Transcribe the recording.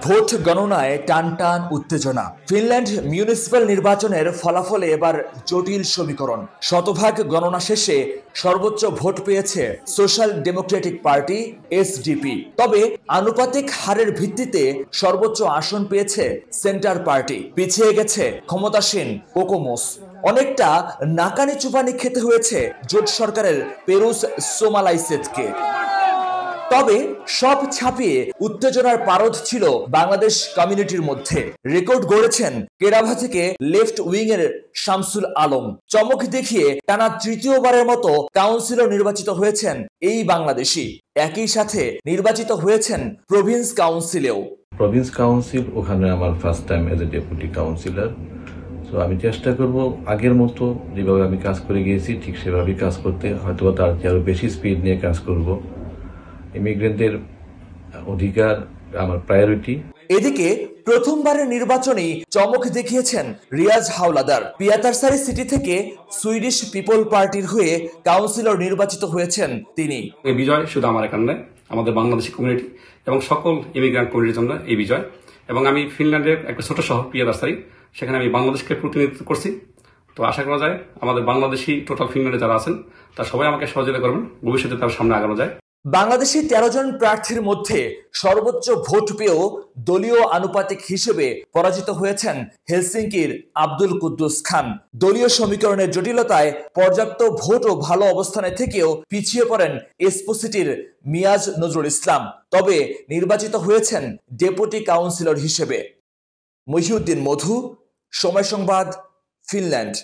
Vote গণনায় টান টান উত্তেজনা। ফিনল্যান্ড মিউনিসিপ্যাল নির্বাচনের ফলাফলে এবার জটিল সমীকরণ। শতভাগ গণনা শেষে সর্বোচ্চ ভোট পেয়েছে সোশ্যাল ডেমোক্রেটিক পার্টি এসডিপি। তবে আনুপাতিক হারের ভিত্তিতে সর্বোচ্চ আসন পেয়েছে সেন্টার পার্টি। পিছিয়ে গেছে ক্ষমতাসীন কোকোমোস। অনেকটা নাকানি চুপানি খেতে হয়েছে জোট সরকারের পেরুস সোমালাইসেতকে। তবে সব ছাপিয়ে উত্তেজনার পারদ ছিল বাংলাদেশ কমিউনিটির মধ্যে। রেকর্ড গড়েছেন কেরাভা থেকে লেফট উইং এর শামসুল আলম। চমক দেখিয়ে টানা তৃতীয়বারের মতো কাউন্সিলর নির্বাচিত হয়েছেন এই বাংলাদেশি। একই সাথে নির্বাচিত হয়েছেন প্রভিন্স কাউন্সিলেও। প্রভিন্স কাউন্সিল ওখানে আমার first time as a deputy councillor. তো আমি চেষ্টা করব আগের মতো যেভাবে আমি কাজ করে গিয়েছি ঠিক সেভাবেই কাজ করতে, হয়তো তার চেয়ে আরো বেশি স্পিড নিয়ে কাজ করব। ইমিগ্রেন্টদের অধিকার আমার প্রায়োরিটি। এদিকে প্রথমবারের নির্বাচনেই চমক দেখিয়েছেন রিয়াজ হাওলাদার। পিয়াতারসারি সিটি থেকে সুইডিশ পিপল পার্টির হয়ে কাউন্সিলর নির্বাচিত হয়েছেন তিনি। এই বিজয় শুধু আমার এখানে নয়, আমাদের বাংলাদেশি কমিউনিটি এবং সকল ইমিগ্রেন্ট কমিউনিটির জন্য এই বিজয়। এবং আমি ফিনল্যান্ডের একটা ছোট শহর পিয়াতারসারি, সেখানে আমি বাংলাদেশকে প্রতিনিধিত্ব করছি। তো আশা করা যায় আমাদের বাংলাদেশি টোটাল ফিনল্যান্ডে যারা আছেন তারা সবাই আমাকে সহযোগিতা করবেন, ভবিষ্যতে তার সামনে আগানো যায়। বাংলাদেশি 13 জন প্রার্থীর মধ্যে সর্বোচ্চ ভোট পেয়েও দলীয় আনুপাতিক হিসেবে পরাজিত হয়েছেন হেলসিঙ্কির আব্দুল কুদ্দুস খান। দলীয় সমীকরণের জটিলতায় পর্যাপ্ত ভোট ও ভালো অবস্থানে থেকেও পিছিয়ে পড়েন এসপো সিটির মিয়াজ নজরুল ইসলাম। তবে নির্বাচিত হয়েছেন ডেপুটি কাউন্সিলর হিসেবে। মহিউদ্দিন মধু, সময় সংবাদ, ফিনল্যান্ড।